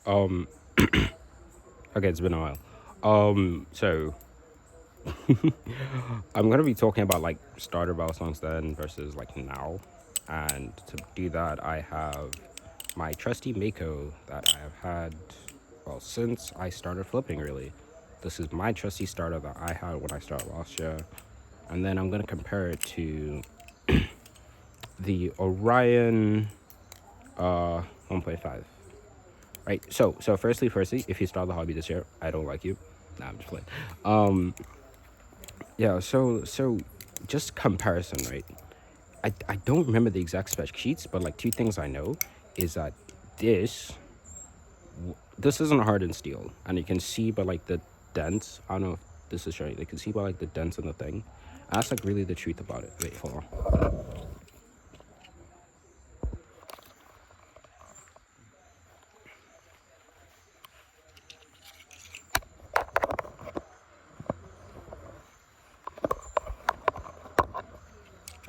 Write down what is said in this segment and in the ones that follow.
Um, okay, it's been a while. So I'm gonna be talking about like starter Balisongs then versus like now, and to do that, I have my trusty Mako that I have had well since I started flipping. Really, this is my trusty starter that I had when I started last year, and then I'm gonna compare it to the Orion 1.5. Right. So firstly, if you start the hobby this year, I don't like you. Nah, I'm just playing. Um, yeah. So just comparison, right? I don't remember the exact spec sheets, but like two things I know is that this this isn't hardened steel, and you can see by like the dents. I don't know if this is showing. You can see by like the dents in the thing. And that's like really the truth about it. Wait, hold on.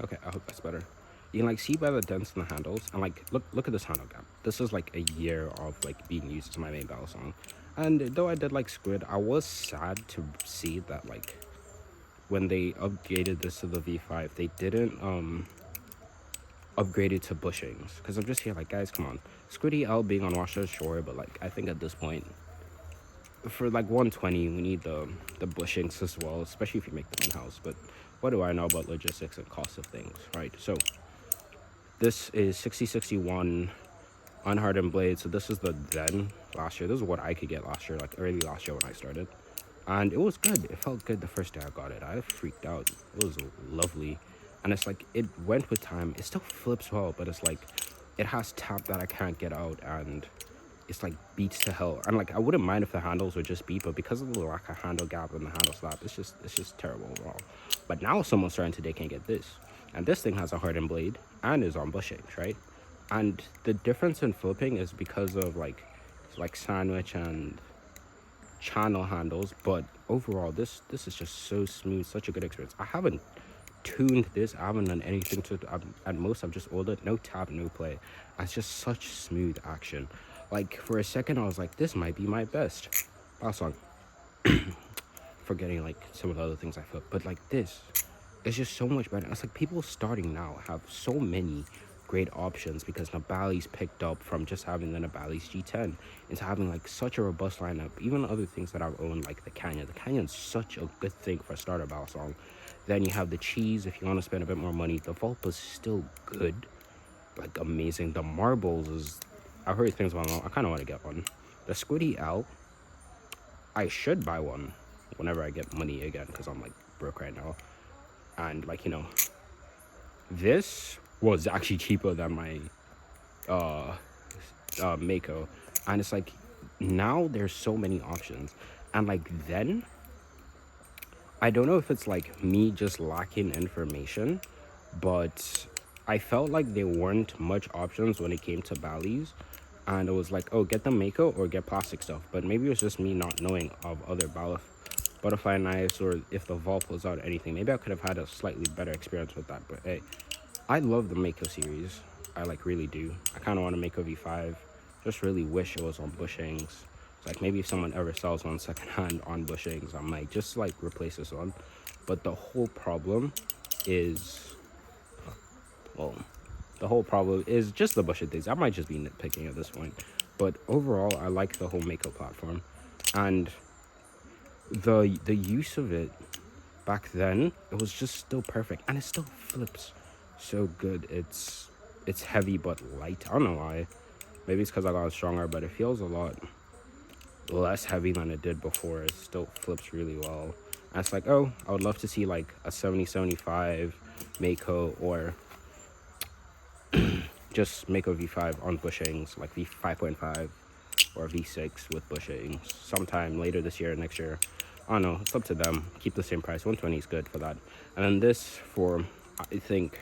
Okay, I hope that's better. You can like see by the dents in the handles, and like look at this handle gap. This is like a year of like being used as my main battle song, and though I did like Squid, I was sad to see that like when they upgraded this to the V5, they didn't upgrade it to bushings. Because I'm just here like, guys, come on, Squiddy L being on washer, sure, but like I think at this point for like 120 we need the bushings as well, especially if you make them in house. But what do I know about logistics and cost of things, right? So this is 6061 unhardened blade. So this is the then last year. This is what I could get last year, like early last year when I started. And it was good. It felt good the first day I got it. I freaked out. It was lovely. And it's like, it went with time. It still flips well, but it's like, it has tap that I can't get out. And it's like beats to hell. And like, I wouldn't mind if the handles would just beat, but because of the lack of handle gap and the handle slap, it's just terrible overall. But now someone starting today can get this. And this thing has a hardened blade and is on bushings, right? And the difference in flipping is because of like sandwich and channel handles. But overall, this is just so smooth, such a good experience. I haven't tuned this, I haven't done anything to it. At most I've just ordered no tap, no play. It's just such smooth action. Like for a second I was like, this might be my best song, forgetting like some of the other things I felt. But like this, it's just so much better. It's like people starting now have so many great options because Nabali's picked up from just having the Nabali's G10 into having like such a robust lineup. Even other things that I've owned, like the Canyon. The Canyon's such a good thing for a starter battle song. Then you have the cheese if you want to spend a bit more money. The Vulpa's still good, like amazing. The marbles is, I've heard things about them. I kind of want to get one. The Squiddy L, I should buy one whenever I get money again because I'm like broke right now. And like, this was actually cheaper than my uh Mako. And it's like now there's so many options. And like then I don't know if it's like me just lacking information, but I felt like there weren't much options when it came to Bally's. And it was like, oh, get the Mako or get plastic stuff. But maybe it was just me not knowing of other butterfly knives, or if the Vault was out or anything. Maybe I could have had a slightly better experience with that. But hey, I love the Mako series. I like really do. I kind of want to make a V5. Just really wish it was on bushings. It's like maybe if someone ever sells one secondhand on bushings, I might just like replace this one. But the whole problem is, well, the whole problem is just the bushing things. I might just be nitpicking at this point. But overall, I like the whole Mako platform. And the use of it back then, it was just still perfect. And it still flips so good. It's heavy but light. I don't know why. Maybe it's because I got stronger, but it feels a lot less heavy than it did before. It still flips really well. And it's like, oh, I would love to see like a 7075 Mako, or just Mako V5 on bushings, like V5.5 or V6 with bushings sometime later this year, next year. I don't know, it's up to them. Keep the same price. 120 is good for that. And then this for, I think,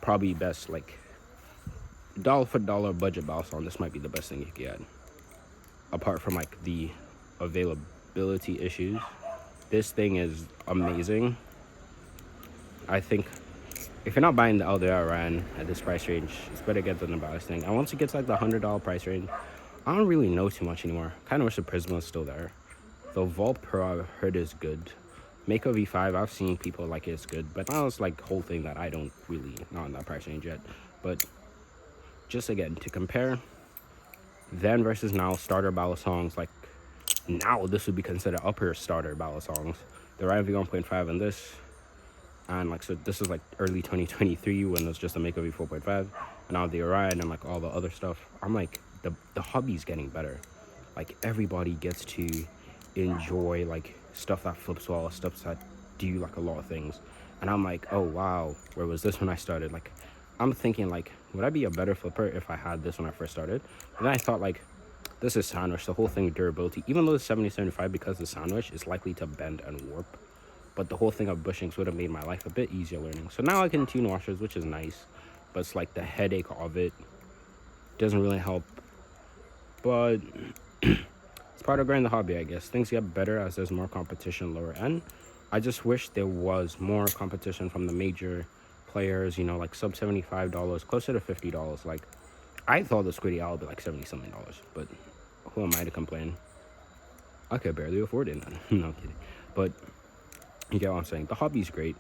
probably best, like dollar for dollar budget bounce on. This might be the best thing you can get. Apart from like the availability issues, this thing is amazing. I think if you're not buying the LDR ran at this price range, it's better get the Nabali's thing. And once it gets like the $100 price range, I don't really know too much anymore. Kind of wish the Prisma is still there. The Vault Pro I've heard is good. Mako V5 I've seen people like it's good, but now it's like whole thing that I don't really not in that price range yet. But just again to compare then versus now starter Balisongs, like now this would be considered upper starter Balisongs. The Ryan V1.5 and this, and like so this is like early 2023 when it was just a Mako V4.5, and now the Orion and like all the other stuff. I'm like the hobby's getting better. Like everybody gets to enjoy like stuff that flips well, stuff that do like a lot of things. And I'm like, oh wow, where was this when I started? Like I'm thinking like, would I be a better flipper if I had this when I first started? And then I thought like, this is sandwich, the whole thing durability, even though it's 70-75 because the sandwich is likely to bend and warp, but the whole thing of bushings would have made my life a bit easier learning. So now I can tune washers, which is nice, but it's like the headache of it doesn't really help. But it's part of growing the hobby, I guess. Things get better as there's more competition lower end. I just wish there was more competition from the major players, you know, like sub $75, closer to $50. Like, I thought the Squiddy Owl would be like $70-something, but who am I to complain? I could barely afford it. No, I'm kidding. But you get what I'm saying. The hobby's great.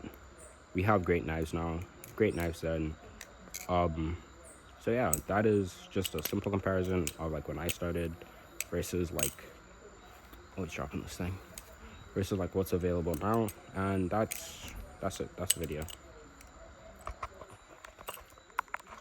We have great knives now. Great knives then. So yeah, that is just a simple comparison of like when I started versus like what's dropping this thing versus like what's available now, and that's it. That's the video.